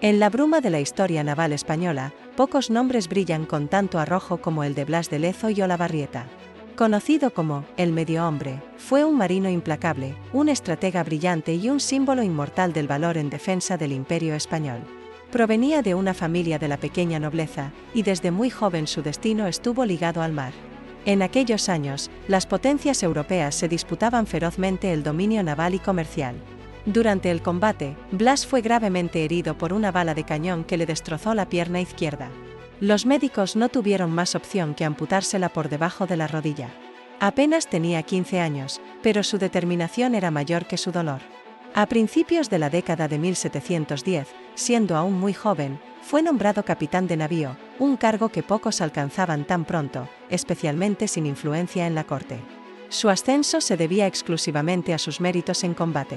En la bruma de la historia naval española, pocos nombres brillan con tanto arrojo como el de Blas de Lezo y Olavarrieta. Conocido como el Medio Hombre, fue un marino implacable, un estratega brillante y un símbolo inmortal del valor en defensa del Imperio español. Provenía de una familia de la pequeña nobleza, y desde muy joven su destino estuvo ligado al mar. En aquellos años, las potencias europeas se disputaban ferozmente el dominio naval y comercial. Durante el combate, Blas fue gravemente herido por una bala de cañón que le destrozó la pierna izquierda. Los médicos no tuvieron más opción que amputársela por debajo de la rodilla. Apenas tenía 15 años, pero su determinación era mayor que su dolor. A principios de la década de 1710, siendo aún muy joven, fue nombrado capitán de navío, un cargo que pocos alcanzaban tan pronto, especialmente sin influencia en la corte. Su ascenso se debía exclusivamente a sus méritos en combate.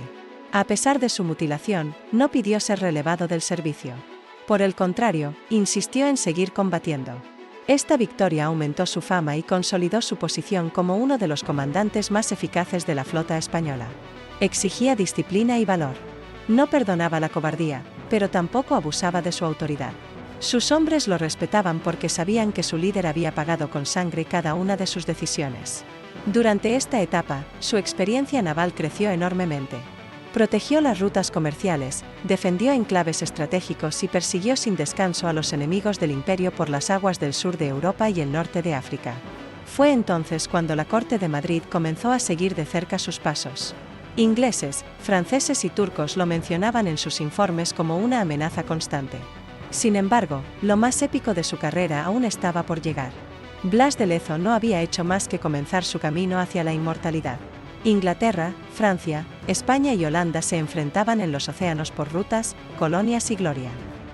A pesar de su mutilación, no pidió ser relevado del servicio. Por el contrario, insistió en seguir combatiendo. Esta victoria aumentó su fama y consolidó su posición como uno de los comandantes más eficaces de la flota española. Exigía disciplina y valor. No perdonaba la cobardía, pero tampoco abusaba de su autoridad. Sus hombres lo respetaban porque sabían que su líder había pagado con sangre cada una de sus decisiones. Durante esta etapa, su experiencia naval creció enormemente. Protegió las rutas comerciales, defendió enclaves estratégicos y persiguió sin descanso a los enemigos del imperio por las aguas del sur de Europa y el norte de África. Fue entonces cuando la corte de Madrid comenzó a seguir de cerca sus pasos. Ingleses, franceses y turcos lo mencionaban en sus informes como una amenaza constante. Sin embargo, lo más épico de su carrera aún estaba por llegar. Blas de Lezo no había hecho más que comenzar su camino hacia la inmortalidad. Inglaterra, Francia, España y Holanda se enfrentaban en los océanos por rutas, colonias y gloria.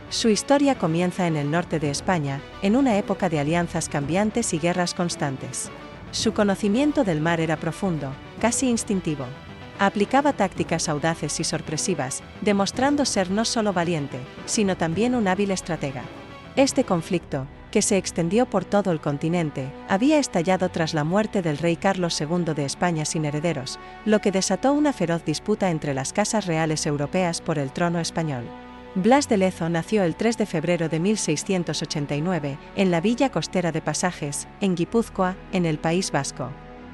Su historia comienza en el norte de España, en una época de alianzas cambiantes y guerras constantes. Su conocimiento del mar era profundo, casi instintivo. Aplicaba tácticas audaces y sorpresivas, demostrando ser no solo valiente, sino también un hábil estratega. Este conflicto, que se extendió por todo el continente, había estallado tras la muerte del rey Carlos II de España sin herederos, lo que desató una feroz disputa entre las casas reales europeas por el trono español. Blas de Lezo nació el 3 de febrero de 1689, en la villa costera de Pasajes, en Guipúzcoa, en el País Vasco.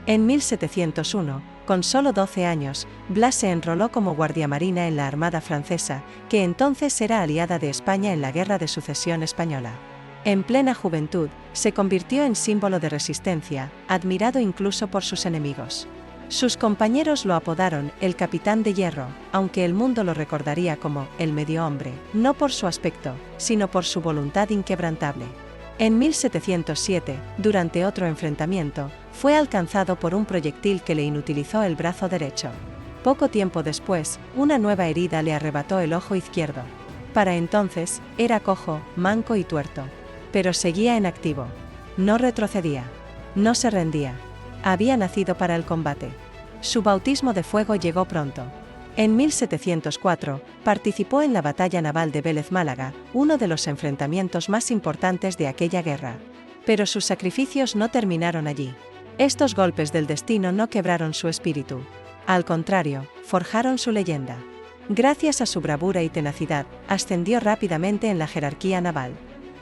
En 1701, con solo 12 años, Blas se enroló como guardiamarina en la Armada francesa, que entonces era aliada de España en la Guerra de Sucesión Española. En plena juventud, se convirtió en símbolo de resistencia, admirado incluso por sus enemigos. Sus compañeros lo apodaron el Capitán de Hierro, aunque el mundo lo recordaría como el Medio Hombre, no por su aspecto, sino por su voluntad inquebrantable. En 1707, durante otro enfrentamiento, fue alcanzado por un proyectil que le inutilizó el brazo derecho. Poco tiempo después, una nueva herida le arrebató el ojo izquierdo. Para entonces, era cojo, manco y tuerto. Pero seguía en activo. No retrocedía. No se rendía. Había nacido para el combate. Su bautismo de fuego llegó pronto. En 1704, participó en la batalla naval de Vélez-Málaga, uno de los enfrentamientos más importantes de aquella guerra. Pero sus sacrificios no terminaron allí. Estos golpes del destino no quebraron su espíritu. Al contrario, forjaron su leyenda. Gracias a su bravura y tenacidad, ascendió rápidamente en la jerarquía naval.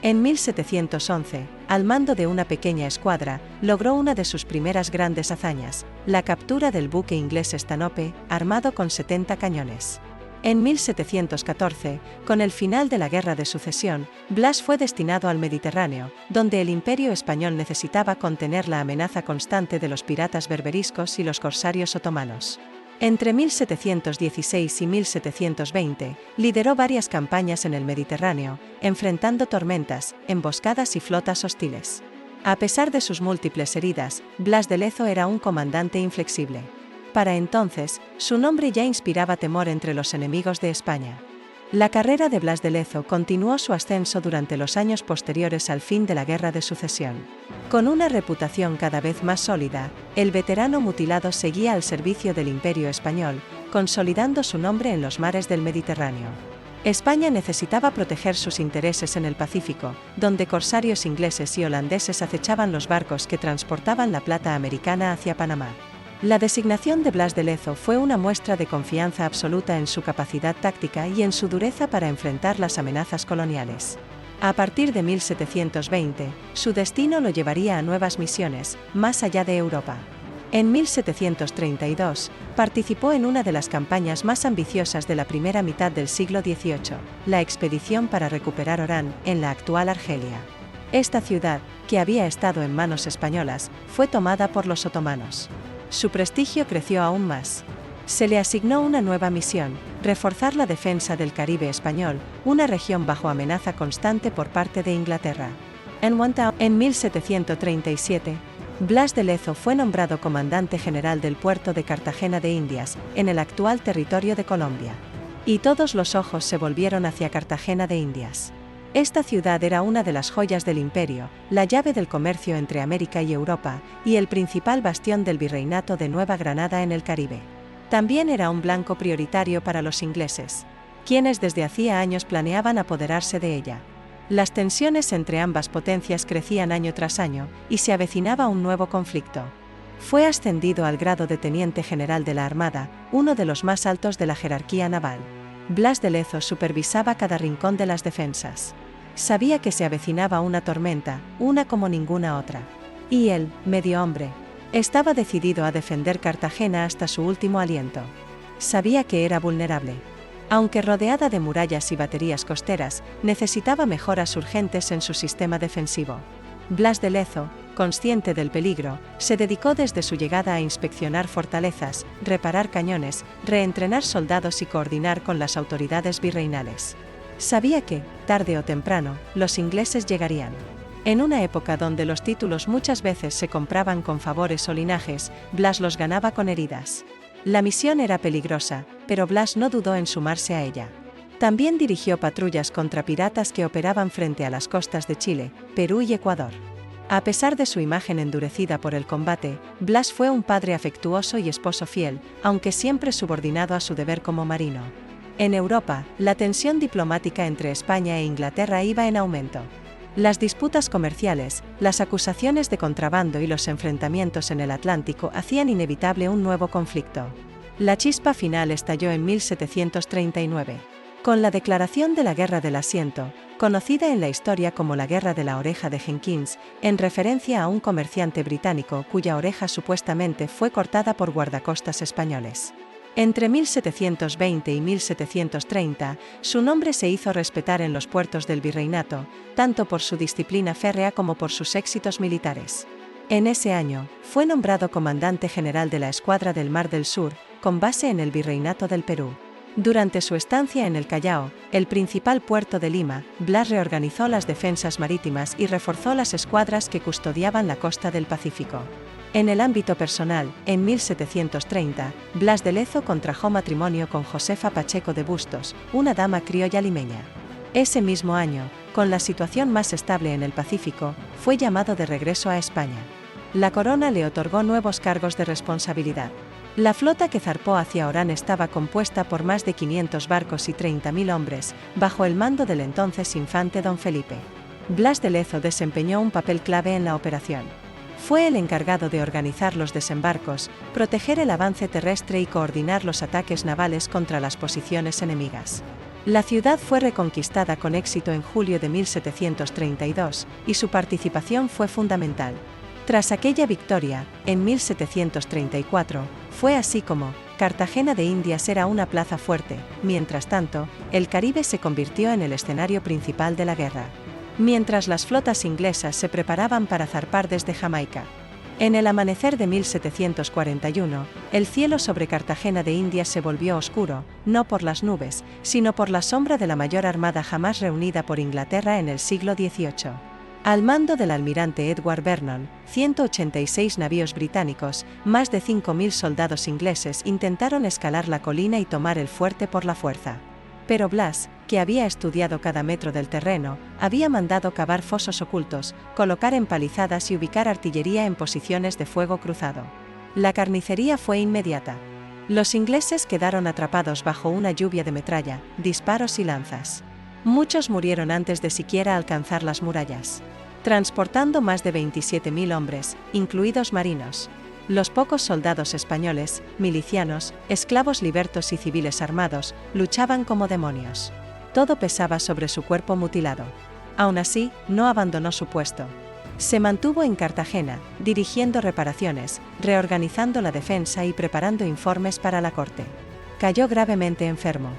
En 1711, al mando de una pequeña escuadra, logró una de sus primeras grandes hazañas, la captura del buque inglés Stanhope, armado con 70 cañones. En 1714, con el final de la Guerra de Sucesión, Blas fue destinado al Mediterráneo, donde el Imperio español necesitaba contener la amenaza constante de los piratas berberiscos y los corsarios otomanos. Entre 1716 y 1720, lideró varias campañas en el Mediterráneo, enfrentando tormentas, emboscadas y flotas hostiles. A pesar de sus múltiples heridas, Blas de Lezo era un comandante inflexible. Para entonces, su nombre ya inspiraba temor entre los enemigos de España. La carrera de Blas de Lezo continuó su ascenso durante los años posteriores al fin de la Guerra de Sucesión. Con una reputación cada vez más sólida, el veterano mutilado seguía al servicio del Imperio español, consolidando su nombre en los mares del Mediterráneo. España necesitaba proteger sus intereses en el Pacífico, donde corsarios ingleses y holandeses acechaban los barcos que transportaban la plata americana hacia Panamá. La designación de Blas de Lezo fue una muestra de confianza absoluta en su capacidad táctica y en su dureza para enfrentar las amenazas coloniales. A partir de 1720, su destino lo llevaría a nuevas misiones, más allá de Europa. En 1732, participó en una de las campañas más ambiciosas de la primera mitad del siglo XVIII, la expedición para recuperar Orán, en la actual Argelia. Esta ciudad, que había estado en manos españolas, fue tomada por los otomanos. Su prestigio creció aún más. Se le asignó una nueva misión: reforzar la defensa del Caribe español, una región bajo amenaza constante por parte de Inglaterra. En 1737, Blas de Lezo fue nombrado comandante general del puerto de Cartagena de Indias, en el actual territorio de Colombia. Y todos los ojos se volvieron hacia Cartagena de Indias. Esta ciudad era una de las joyas del imperio, la llave del comercio entre América y Europa, y el principal bastión del virreinato de Nueva Granada en el Caribe. También era un blanco prioritario para los ingleses, quienes desde hacía años planeaban apoderarse de ella. Las tensiones entre ambas potencias crecían año tras año, y se avecinaba un nuevo conflicto. Fue ascendido al grado de teniente general de la Armada, uno de los más altos de la jerarquía naval. Blas de Lezo supervisaba cada rincón de las defensas. Sabía que se avecinaba una tormenta, una como ninguna otra. Y él, medio hombre, estaba decidido a defender Cartagena hasta su último aliento. Sabía que era vulnerable. Aunque rodeada de murallas y baterías costeras, necesitaba mejoras urgentes en su sistema defensivo. Blas de Lezo, consciente del peligro, se dedicó desde su llegada a inspeccionar fortalezas, reparar cañones, reentrenar soldados y coordinar con las autoridades virreinales. Sabía que, tarde o temprano, los ingleses llegarían. En una época donde los títulos muchas veces se compraban con favores o linajes, Blas los ganaba con heridas. La misión era peligrosa, pero Blas no dudó en sumarse a ella. También dirigió patrullas contra piratas que operaban frente a las costas de Chile, Perú y Ecuador. A pesar de su imagen endurecida por el combate, Blas fue un padre afectuoso y esposo fiel, aunque siempre subordinado a su deber como marino. En Europa, la tensión diplomática entre España e Inglaterra iba en aumento. Las disputas comerciales, las acusaciones de contrabando y los enfrentamientos en el Atlántico hacían inevitable un nuevo conflicto. La chispa final estalló en 1739. Con la declaración de la Guerra del Asiento, conocida en la historia como la Guerra de la Oreja de Jenkins, en referencia a un comerciante británico cuya oreja supuestamente fue cortada por guardacostas españoles. Entre 1720 y 1730, su nombre se hizo respetar en los puertos del virreinato, tanto por su disciplina férrea como por sus éxitos militares. En ese año, fue nombrado comandante general de la Escuadra del Mar del Sur, con base en el virreinato del Perú. Durante su estancia en el Callao, el principal puerto de Lima, Blas reorganizó las defensas marítimas y reforzó las escuadras que custodiaban la costa del Pacífico. En el ámbito personal, en 1730, Blas de Lezo contrajo matrimonio con Josefa Pacheco de Bustos, una dama criolla limeña. Ese mismo año, con la situación más estable en el Pacífico, fue llamado de regreso a España. La corona le otorgó nuevos cargos de responsabilidad. La flota que zarpó hacia Orán estaba compuesta por más de 500 barcos y 30.000 hombres, bajo el mando del entonces infante don Felipe. Blas de Lezo desempeñó un papel clave en la operación. Fue el encargado de organizar los desembarcos, proteger el avance terrestre y coordinar los ataques navales contra las posiciones enemigas. La ciudad fue reconquistada con éxito en julio de 1732, y su participación fue fundamental. Tras aquella victoria, en 1734, fue así como Cartagena de Indias era una plaza fuerte. Mientras tanto, el Caribe se convirtió en el escenario principal de la guerra. Mientras las flotas inglesas se preparaban para zarpar desde Jamaica. En el amanecer de 1741, el cielo sobre Cartagena de Indias se volvió oscuro, no por las nubes, sino por la sombra de la mayor armada jamás reunida por Inglaterra en el siglo XVIII. Al mando del almirante Edward Vernon, 186 navíos británicos, más de 5.000 soldados ingleses intentaron escalar la colina y tomar el fuerte por la fuerza. Pero Blas, que había estudiado cada metro del terreno, había mandado cavar fosos ocultos, colocar empalizadas y ubicar artillería en posiciones de fuego cruzado. La carnicería fue inmediata. Los ingleses quedaron atrapados bajo una lluvia de metralla, disparos y lanzas. Muchos murieron antes de siquiera alcanzar las murallas. Transportando más de 27.000 hombres, incluidos marinos. Los pocos soldados españoles, milicianos, esclavos libertos y civiles armados, luchaban como demonios. Todo pesaba sobre su cuerpo mutilado. Aún así, no abandonó su puesto. Se mantuvo en Cartagena, dirigiendo reparaciones, reorganizando la defensa y preparando informes para la corte. Cayó gravemente enfermo.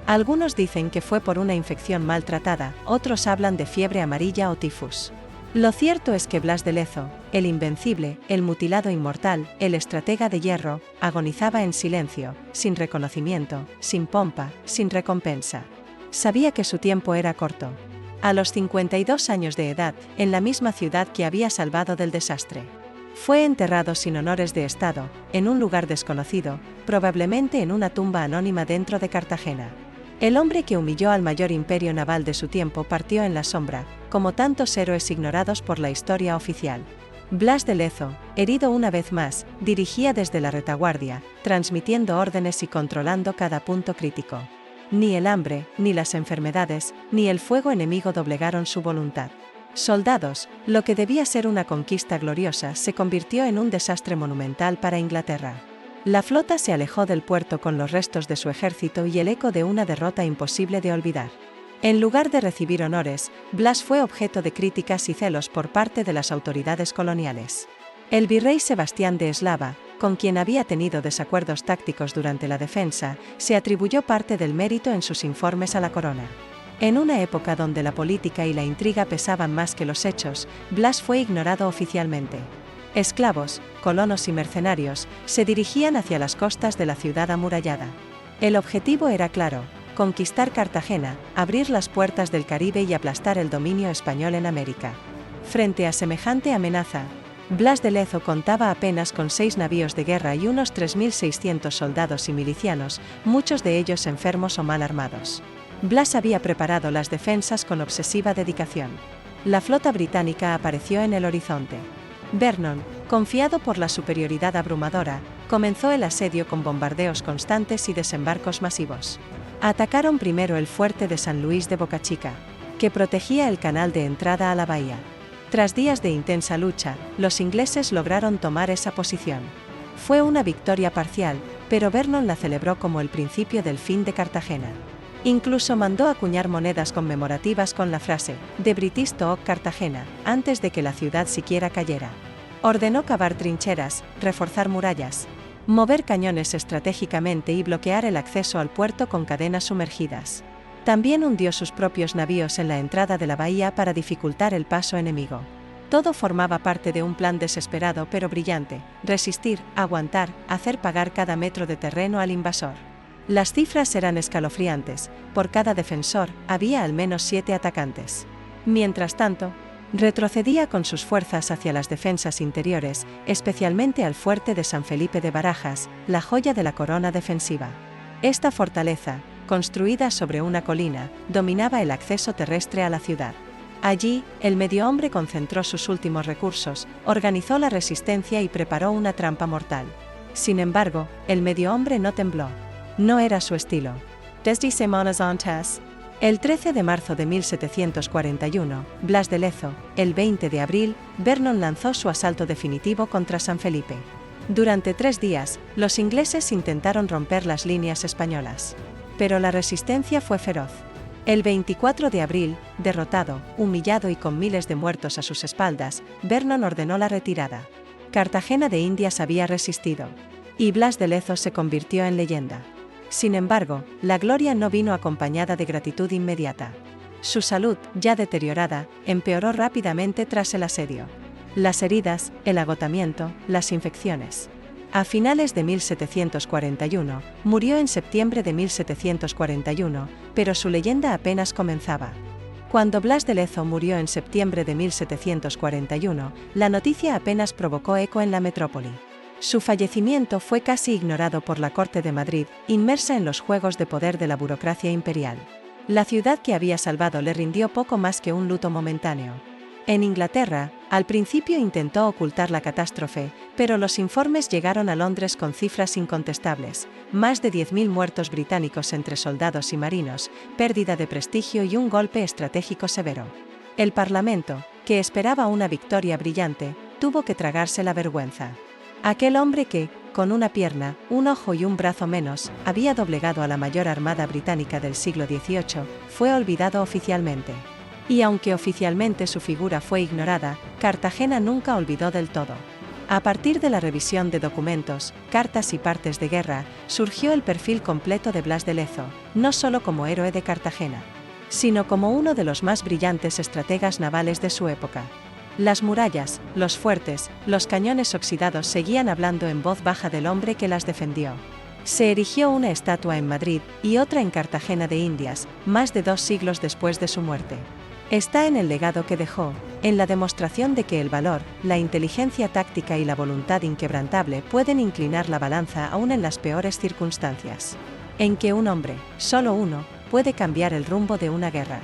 Algunos dicen que fue por una infección maltratada, otros hablan de fiebre amarilla o tifus. Lo cierto es que Blas de Lezo, el invencible, el mutilado inmortal, el estratega de hierro, agonizaba en silencio, sin reconocimiento, sin pompa, sin recompensa. Sabía que su tiempo era corto. A los 52 años de edad, en la misma ciudad que había salvado del desastre. Fue enterrado sin honores de Estado, en un lugar desconocido, probablemente en una tumba anónima dentro de Cartagena. El hombre que humilló al mayor imperio naval de su tiempo partió en la sombra, como tantos héroes ignorados por la historia oficial. Blas de Lezo, herido una vez más, dirigía desde la retaguardia, transmitiendo órdenes y controlando cada punto crítico. Ni el hambre, ni las enfermedades, ni el fuego enemigo doblegaron su voluntad. Soldados, lo que debía ser una conquista gloriosa se convirtió en un desastre monumental para Inglaterra. La flota se alejó del puerto con los restos de su ejército y el eco de una derrota imposible de olvidar. En lugar de recibir honores, Blas fue objeto de críticas y celos por parte de las autoridades coloniales. El virrey Sebastián de Eslava, con quien había tenido desacuerdos tácticos durante la defensa, se atribuyó parte del mérito en sus informes a la corona. En una época donde la política y la intriga pesaban más que los hechos, Blas fue ignorado oficialmente. Esclavos, colonos y mercenarios se dirigían hacia las costas de la ciudad amurallada. El objetivo era claro: conquistar Cartagena, abrir las puertas del Caribe y aplastar el dominio español en América. Frente a semejante amenaza, Blas de Lezo contaba apenas con 6 navíos de guerra y unos 3.600 soldados y milicianos, muchos de ellos enfermos o mal armados. Blas había preparado las defensas con obsesiva dedicación. La flota británica apareció en el horizonte. Vernon, confiado por la superioridad abrumadora, comenzó el asedio con bombardeos constantes y desembarcos masivos. Atacaron primero el fuerte de San Luis de Bocachica, que protegía el canal de entrada a la bahía. Tras días de intensa lucha, los ingleses lograron tomar esa posición. Fue una victoria parcial, pero Vernon la celebró como el principio del fin de Cartagena. Incluso mandó acuñar monedas conmemorativas con la frase "The British took Cartagena", antes de que la ciudad siquiera cayera. Ordenó cavar trincheras, reforzar murallas, mover cañones estratégicamente y bloquear el acceso al puerto con cadenas sumergidas. También hundió sus propios navíos en la entrada de la bahía para dificultar el paso enemigo. Todo formaba parte de un plan desesperado pero brillante: resistir, aguantar, hacer pagar cada metro de terreno al invasor. Las cifras eran escalofriantes: por cada defensor, había al menos 7 atacantes. Mientras tanto, retrocedía con sus fuerzas hacia las defensas interiores, especialmente al fuerte de San Felipe de Barajas, la joya de la corona defensiva. Esta fortaleza, construida sobre una colina, dominaba el acceso terrestre a la ciudad. Allí, el mediohombre concentró sus últimos recursos, organizó la resistencia y preparó una trampa mortal. Sin embargo, el mediohombre no tembló. No era su estilo. Desde semanas antes, el 13 de marzo de 1741, Blas de Lezo, el 20 de abril, Vernon lanzó su asalto definitivo contra San Felipe. Durante 3 días, los ingleses intentaron romper las líneas españolas. Pero la resistencia fue feroz. El 24 de abril, derrotado, humillado y con miles de muertos a sus espaldas, Vernon ordenó la retirada. Cartagena de Indias había resistido. Y Blas de Lezo se convirtió en leyenda. Sin embargo, la gloria no vino acompañada de gratitud inmediata. Su salud, ya deteriorada, empeoró rápidamente tras el asedio. Las heridas, el agotamiento, las infecciones. A finales de 1741, murió en septiembre de 1741, pero su leyenda apenas comenzaba. Cuando Blas de Lezo murió en septiembre de 1741, la noticia apenas provocó eco en la metrópoli. Su fallecimiento fue casi ignorado por la corte de Madrid, inmersa en los juegos de poder de la burocracia imperial. La ciudad que había salvado le rindió poco más que un luto momentáneo. En Inglaterra, al principio intentó ocultar la catástrofe, pero los informes llegaron a Londres con cifras incontestables: más de 10.000 muertos británicos entre soldados y marinos, pérdida de prestigio y un golpe estratégico severo. El Parlamento, que esperaba una victoria brillante, tuvo que tragarse la vergüenza. Aquel hombre que, con una pierna, un ojo y un brazo menos, había doblegado a la mayor armada británica del siglo XVIII, fue olvidado oficialmente. Y aunque oficialmente su figura fue ignorada, Cartagena nunca olvidó del todo. A partir de la revisión de documentos, cartas y partes de guerra, surgió el perfil completo de Blas de Lezo, no solo como héroe de Cartagena, sino como uno de los más brillantes estrategas navales de su época. Las murallas, los fuertes, los cañones oxidados seguían hablando en voz baja del hombre que las defendió. Se erigió una estatua en Madrid y otra en Cartagena de Indias, más de 2 siglos después de su muerte. Está en el legado que dejó, en la demostración de que el valor, la inteligencia táctica y la voluntad inquebrantable pueden inclinar la balanza aún en las peores circunstancias. En que un hombre, solo uno, puede cambiar el rumbo de una guerra.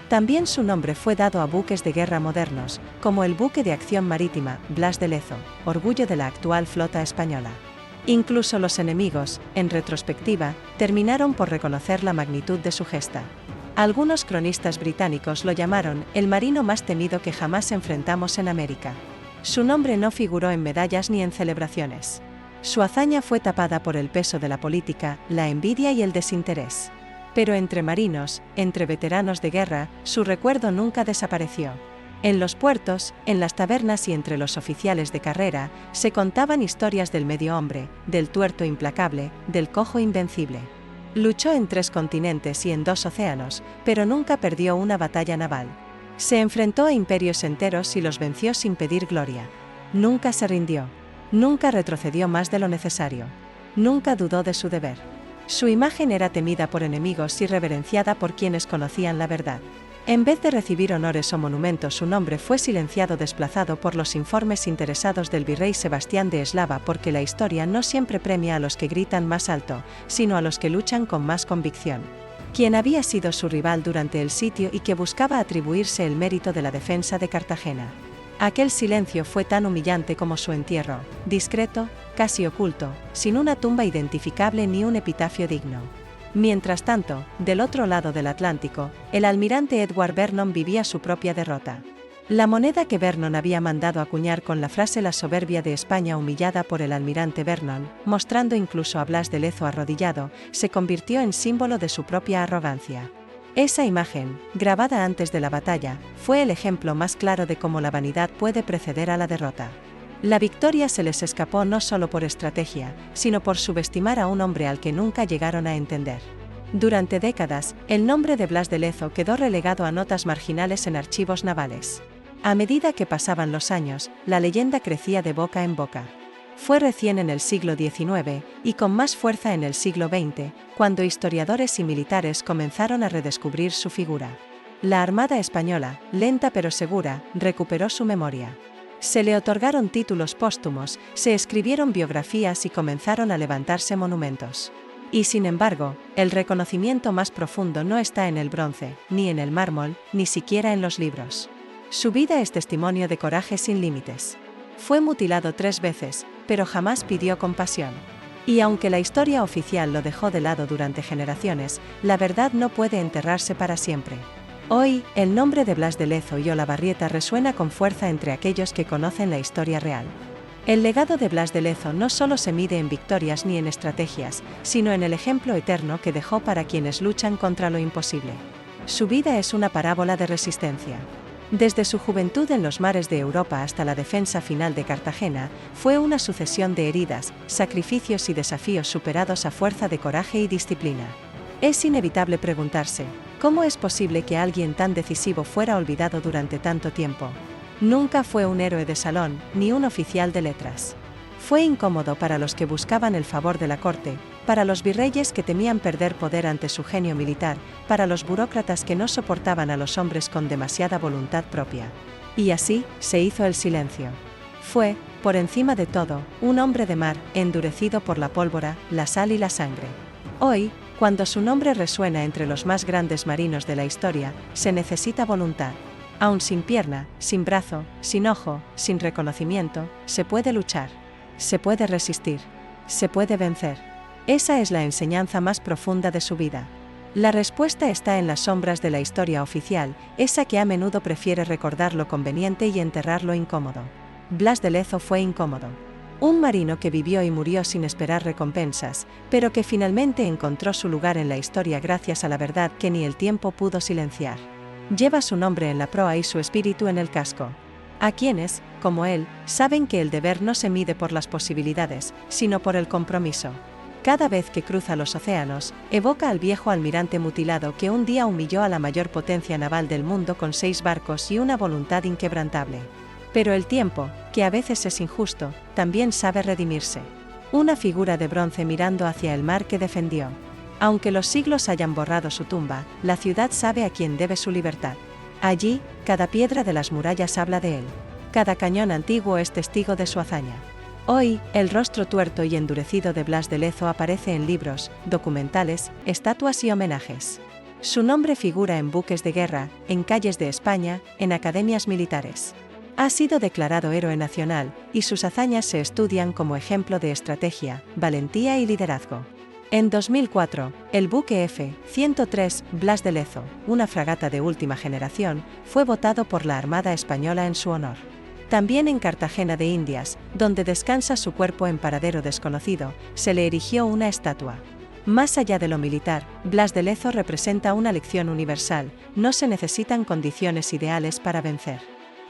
También su nombre fue dado a buques de guerra modernos, como el buque de acción marítima, Blas de Lezo, orgullo de la actual flota española. Incluso los enemigos, en retrospectiva, terminaron por reconocer la magnitud de su gesta. Algunos cronistas británicos lo llamaron el marino más temido que jamás enfrentamos en América. Su nombre no figuró en medallas ni en celebraciones. Su hazaña fue tapada por el peso de la política, la envidia y el desinterés. Pero entre marinos, entre veteranos de guerra, su recuerdo nunca desapareció. En los puertos, en las tabernas y entre los oficiales de carrera, se contaban historias del medio hombre, del tuerto implacable, del cojo invencible. Luchó en 3 continentes y en 2 océanos, pero nunca perdió una batalla naval. Se enfrentó a imperios enteros y los venció sin pedir gloria. Nunca se rindió. Nunca retrocedió más de lo necesario. Nunca dudó de su deber. Su imagen era temida por enemigos y reverenciada por quienes conocían la verdad. En vez de recibir honores o monumentos, su nombre fue silenciado, desplazado por los informes interesados del virrey Sebastián de Eslava, porque la historia no siempre premia a los que gritan más alto, sino a los que luchan con más convicción. Quien había sido su rival durante el sitio y que buscaba atribuirse el mérito de la defensa de Cartagena. Aquel silencio fue tan humillante como su entierro, discreto, casi oculto, sin una tumba identificable ni un epitafio digno. Mientras tanto, del otro lado del Atlántico, el almirante Edward Vernon vivía su propia derrota. La moneda que Vernon había mandado acuñar con la frase "la soberbia de España humillada por el almirante Vernon", mostrando incluso a Blas de Lezo arrodillado, se convirtió en símbolo de su propia arrogancia. Esa imagen, grabada antes de la batalla, fue el ejemplo más claro de cómo la vanidad puede preceder a la derrota. La victoria se les escapó no solo por estrategia, sino por subestimar a un hombre al que nunca llegaron a entender. Durante décadas, el nombre de Blas de Lezo quedó relegado a notas marginales en archivos navales. A medida que pasaban los años, la leyenda crecía de boca en boca. Fue recién en el siglo XIX, y con más fuerza en el siglo XX, cuando historiadores y militares comenzaron a redescubrir su figura. La Armada Española, lenta pero segura, recuperó su memoria. Se le otorgaron títulos póstumos, se escribieron biografías y comenzaron a levantarse monumentos. Y sin embargo, el reconocimiento más profundo no está en el bronce, ni en el mármol, ni siquiera en los libros. Su vida es testimonio de coraje sin límites. Fue mutilado 3 veces, pero jamás pidió compasión. Y aunque la historia oficial lo dejó de lado durante generaciones, la verdad no puede enterrarse para siempre. Hoy, el nombre de Blas de Lezo y Olavarrieta resuena con fuerza entre aquellos que conocen la historia real. El legado de Blas de Lezo no solo se mide en victorias ni en estrategias, sino en el ejemplo eterno que dejó para quienes luchan contra lo imposible. Su vida es una parábola de resistencia. Desde su juventud en los mares de Europa hasta la defensa final de Cartagena, fue una sucesión de heridas, sacrificios y desafíos superados a fuerza de coraje y disciplina. Es inevitable preguntarse, ¿cómo es posible que alguien tan decisivo fuera olvidado durante tanto tiempo? Nunca fue un héroe de salón, ni un oficial de letras. Fue incómodo para los que buscaban el favor de la corte, para los virreyes que temían perder poder ante su genio militar, para los burócratas que no soportaban a los hombres con demasiada voluntad propia. Y así, se hizo el silencio. Fue, por encima de todo, un hombre de mar, endurecido por la pólvora, la sal y la sangre. Hoy, cuando su nombre resuena entre los más grandes marinos de la historia, se necesita voluntad. Aun sin pierna, sin brazo, sin ojo, sin reconocimiento, se puede luchar. Se puede resistir. Se puede vencer. Esa es la enseñanza más profunda de su vida. La respuesta está en las sombras de la historia oficial, esa que a menudo prefiere recordar lo conveniente y enterrar lo incómodo. Blas de Lezo fue incómodo. Un marino que vivió y murió sin esperar recompensas, pero que finalmente encontró su lugar en la historia gracias a la verdad que ni el tiempo pudo silenciar. Lleva su nombre en la proa y su espíritu en el casco. A quienes, como él, saben que el deber no se mide por las posibilidades, sino por el compromiso. Cada vez que cruza los océanos, evoca al viejo almirante mutilado que un día humilló a la mayor potencia naval del mundo con 6 barcos y una voluntad inquebrantable. Pero el tiempo, que a veces es injusto, también sabe redimirse. Una figura de bronce mirando hacia el mar que defendió. Aunque los siglos hayan borrado su tumba, la ciudad sabe a quién debe su libertad. Allí, cada piedra de las murallas habla de él. Cada cañón antiguo es testigo de su hazaña. Hoy, el rostro tuerto y endurecido de Blas de Lezo aparece en libros, documentales, estatuas y homenajes. Su nombre figura en buques de guerra, en calles de España, en academias militares. Ha sido declarado héroe nacional, y sus hazañas se estudian como ejemplo de estrategia, valentía y liderazgo. En 2004, el buque F-103 Blas de Lezo, una fragata de última generación, fue votado por la Armada Española en su honor. También en Cartagena de Indias, donde descansa su cuerpo en paradero desconocido, se le erigió una estatua. Más allá de lo militar, Blas de Lezo representa una lección universal: no se necesitan condiciones ideales para vencer.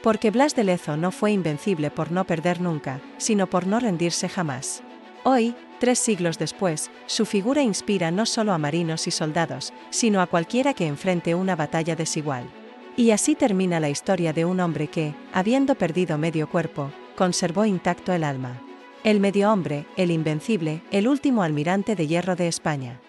Porque Blas de Lezo no fue invencible por no perder nunca, sino por no rendirse jamás. Hoy, 3 siglos después, su figura inspira no solo a marinos y soldados, sino a cualquiera que enfrente una batalla desigual. Y así termina la historia de un hombre que, habiendo perdido medio cuerpo, conservó intacto el alma. El medio hombre, el invencible, el último almirante de hierro de España.